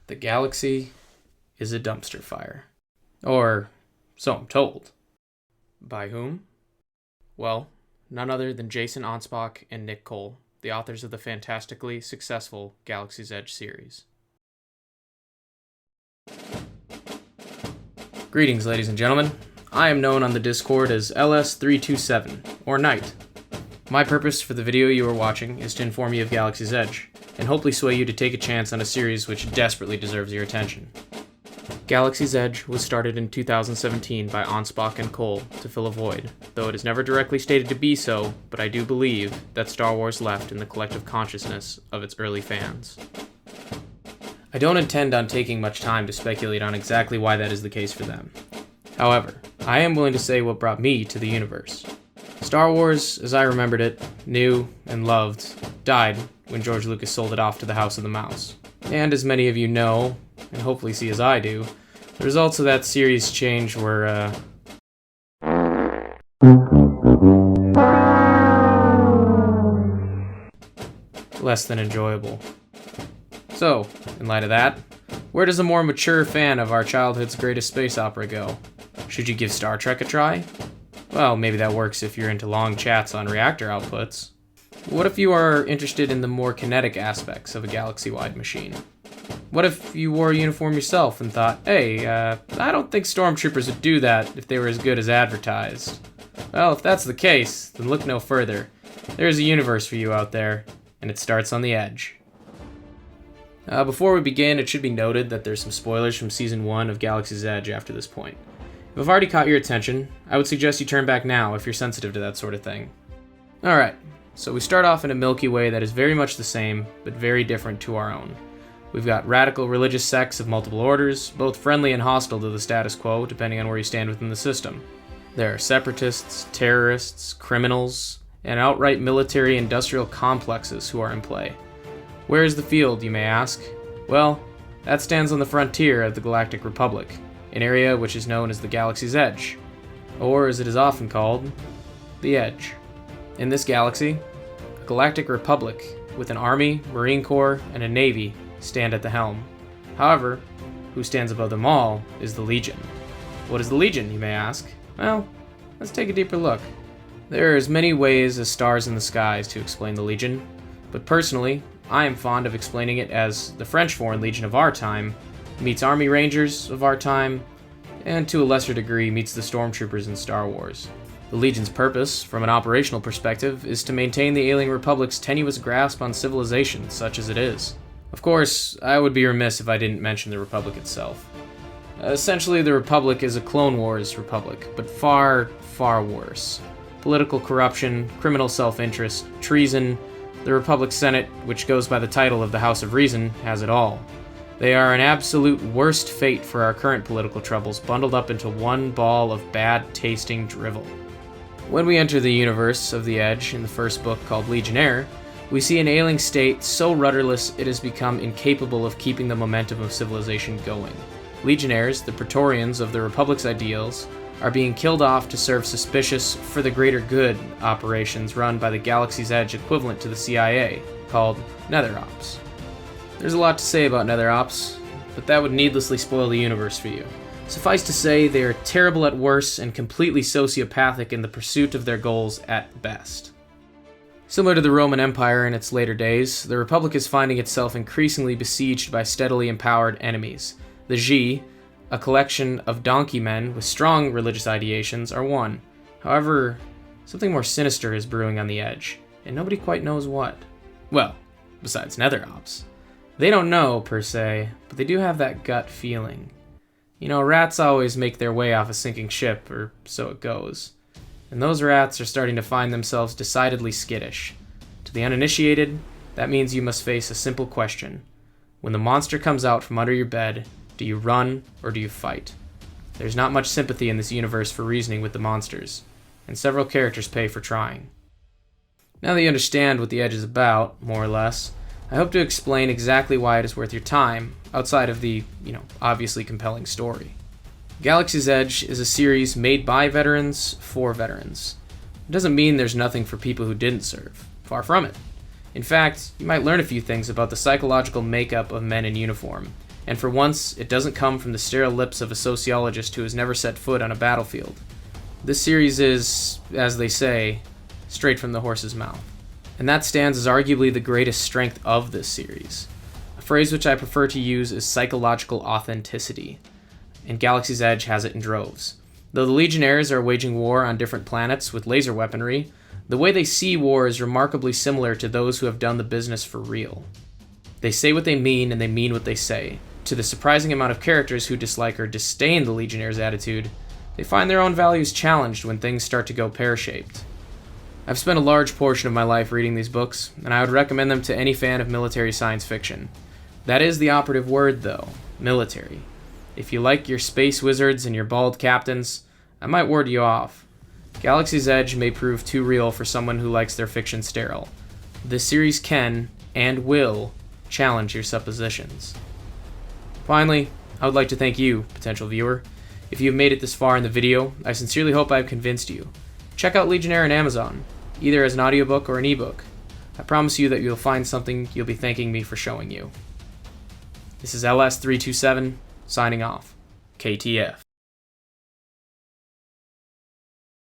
The galaxy is a dumpster fire. Or so I'm told. By whom? Well, none other than Jason Anspach and Nick Cole, the authors of the fantastically successful Galaxy's Edge series. Greetings, ladies and gentlemen. I am known on the Discord as LS327, or Knight. My purpose for the video you are watching is to inform you of Galaxy's Edge, and hopefully sway you to take a chance on a series which desperately deserves your attention. Galaxy's Edge was started in 2017 by Anspach and Cole to fill a void, though it is never directly stated to be so, but I do believe that Star Wars left in the collective consciousness of its early fans. I don't intend on taking much time to speculate on exactly why that is the case for them. However, I am willing to say what brought me to the universe. Star Wars, as I remembered it, knew, and loved, died when George Lucas sold it off to the House of the Mouse. And as many of you know, and hopefully see as I do, the results of that series change were, less than enjoyable. So, in light of that, where does a more mature fan of our childhood's greatest space opera go? Should you give Star Trek a try? Well, maybe that works if you're into long chats on reactor outputs. What if you are interested in the more kinetic aspects of a galaxy-wide machine? What if you wore a uniform yourself and thought, hey, I don't think stormtroopers would do that if they were as good as advertised? Well, if that's the case, then look no further. There's a universe for you out there, and it starts on the Edge. Before we begin, it should be noted that there's some spoilers from Season 1 of Galaxy's Edge after this point. If I've already caught your attention, I would suggest you turn back now if you're sensitive to that sort of thing. Alright, so we start off in a Milky Way that is very much the same, but very different to our own. We've got radical religious sects of multiple orders, both friendly and hostile to the status quo, depending on where you stand within the system. There are separatists, terrorists, criminals, and outright military-industrial complexes who are in play. Where is the field, you may ask? Well, that stands on the frontier of the Galactic Republic, an area which is known as the Galaxy's Edge, or as it is often called, the Edge. In this galaxy, a Galactic Republic with an army, marine corps, and a navy stand at the helm. However, who stands above them all is the Legion. What is the Legion, you may ask? Well, let's take a deeper look. There are as many ways as stars in the skies to explain the Legion, but personally, I am fond of explaining it as the French Foreign Legion of our time meets Army Rangers of our time, and to a lesser degree meets the Stormtroopers in Star Wars. The Legion's purpose, from an operational perspective, is to maintain the Alien Republic's tenuous grasp on civilization, such as it is. Of course, I would be remiss if I didn't mention the Republic itself. Essentially, the Republic is a Clone Wars Republic, but far, far worse. Political corruption, criminal self-interest, treason. The Republic Senate, which goes by the title of the House of Reason, has it all. They are an absolute worst fate for our current political troubles, bundled up into one ball of bad-tasting drivel. When we enter the universe of the Edge in the first book called Legionnaire, we see an ailing state so rudderless it has become incapable of keeping the momentum of civilization going. Legionnaires, the Praetorians of the Republic's ideals, are being killed off to serve suspicious, for the greater good operations run by the Galaxy's Edge equivalent to the CIA, called NetherOps. There's a lot to say about NetherOps, but that would needlessly spoil the universe for you. Suffice to say, they are terrible at worst and completely sociopathic in the pursuit of their goals at best. Similar to the Roman Empire in its later days, the Republic is finding itself increasingly besieged by steadily empowered enemies. The Xi, a collection of donkey men with strong religious ideations, are one. However, something more sinister is brewing on the Edge, and nobody quite knows what. Well, besides NetherOps. They don't know, per se, but they do have that gut feeling. You know, rats always make their way off a sinking ship, or so it goes. And those rats are starting to find themselves decidedly skittish. To the uninitiated, that means you must face a simple question. When the monster comes out from under your bed, do you run or do you fight? There's not much sympathy in this universe for reasoning with the monsters, and several characters pay for trying. Now that you understand what the Edge is about, more or less, I hope to explain exactly why it is worth your time, outside of the, obviously compelling story. Galaxy's Edge is a series made by veterans for veterans. It doesn't mean there's nothing for people who didn't serve. Far from it. In fact, you might learn a few things about the psychological makeup of men in uniform, And for once, it doesn't come from the sterile lips of a sociologist who has never set foot on a battlefield. This series is, as they say, straight from the horse's mouth. And that stands as arguably the greatest strength of this series. A phrase which I prefer to use is psychological authenticity, and Galaxy's Edge has it in droves. Though the Legionnaires are waging war on different planets with laser weaponry, the way they see war is remarkably similar to those who have done the business for real. They say what they mean, and they mean what they say. To the surprising amount of characters who dislike or disdain the Legionnaires' attitude, they find their own values challenged when things start to go pear-shaped. I've spent a large portion of my life reading these books, and I would recommend them to any fan of military science fiction. That is the operative word, though, military. If you like your space wizards and your bald captains, I might ward you off. Galaxy's Edge may prove too real for someone who likes their fiction sterile. This series can, and will, challenge your suppositions. Finally, I would like to thank you, potential viewer. If you have made it this far in the video, I sincerely hope I have convinced you. Check out Legionnaire on Amazon, either as an audiobook or an ebook. I promise you that you'll find something you'll be thanking me for showing you. This is LS327, signing off. KTF.